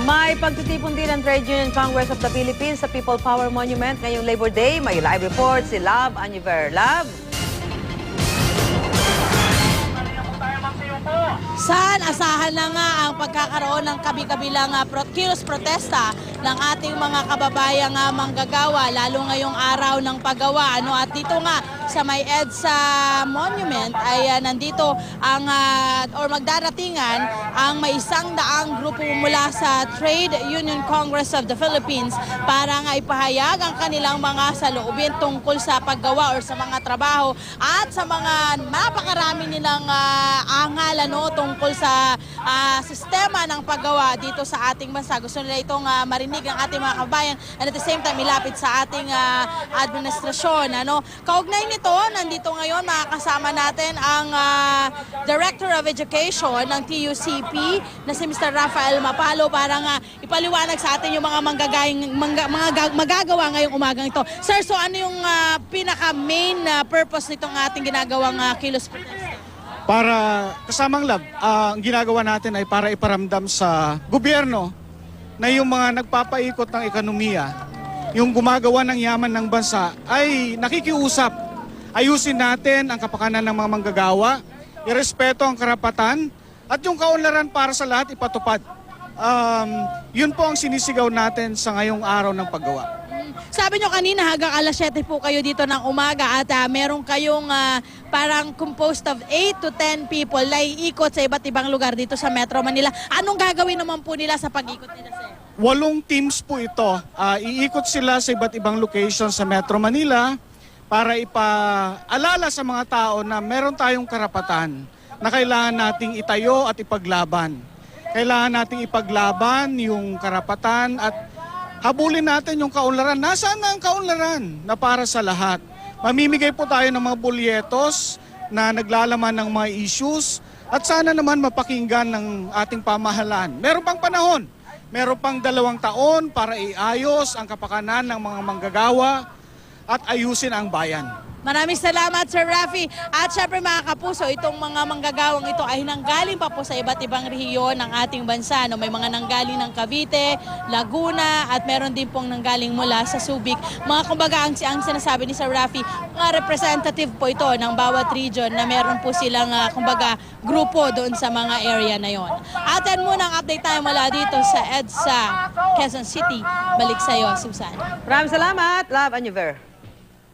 May pagtitipon din ng Trade Union Congress of the Philippines sa People Power Monument ngayong Labor Day. May live report si Love Aniver. Love? Saan asahan na nga ang pagkakaroon ng kabi-kabilang kilos protesta ng ating mga kababayang manggagawa, lalo ngayong araw ng paggawa. At dito nga sa may EDSA Monument ay nandito ang or magdaratingan ang may 100 grupo mula sa Trade Union Congress of the Philippines para nga ipahayag ang kanilang mga saloobin tungkol sa paggawa or sa mga trabaho at sa mga napakarami nilang angal tungkol sa sistema ng paggawa dito sa ating bansa. Gusto nila itong marinig ng ating mga kabayan and at the same time ilapit sa ating administrasyon. Kaugnay nito, nandito ngayon makakasama natin ang Director of Education ng TUCP na si Mr. Rafael Mapalo para nga ipaliwanag sa atin yung mga magagawa ngayong umagang ito. Sir, so ano yung pinaka-main purpose nitong ating ginagawang kilos protesta? Para kasamang Love, ang ginagawa natin ay para iparamdam sa gobyerno na yung mga nagpapaikot ng ekonomiya, yung gumagawa ng yaman ng bansa ay nakikiusap. Ayusin natin ang kapakanan ng mga manggagawa, irespeto ang karapatan at yung kaunlaran para sa lahat ipatupad. Yun po ang sinisigaw natin sa ngayong araw ng paggawa. Sabi nyo kanina hanggang alas 7 po kayo dito ng umaga at meron kayong parang composed of 8 to 10 people na iikot sa iba't ibang lugar dito sa Metro Manila. Anong gagawin naman po nila sa pag-ikot nila, sir? 8 teams po ito. Iikot sila sa iba't ibang location sa Metro Manila para ipaalala sa mga tao na meron tayong karapatan na kailangan nating itayo at ipaglaban. Kailangan nating ipaglaban yung karapatan at habulin natin yung kaunlaran. Nasaan na ang kaunlaran na para sa lahat? Mamimigay po tayo ng mga bulyetos na naglalaman ng mga issues at sana naman mapakinggan ng ating pamahalaan. Meron pang panahon. Meron pang 2 taon para iayos ang kapakanan ng mga manggagawa at ayusin ang bayan. Maraming salamat, Sir Rafi. At syempre mga kapuso, itong mga manggagawang ito ay nanggaling pa po sa iba't ibang rehiyon ng ating bansa. May mga nanggaling ng Cavite, Laguna, at meron din pong nanggaling mula sa Subic. Mga kumbaga ang sinasabi ni Sir Rafi, mga representative po ito ng bawat region na meron po silang kumbaga grupo doon sa mga area na yon. Atin muna ang update tayo mula dito sa EDSA, Quezon City. Balik sa iyo, Susan. Maraming salamat, Love Aniver.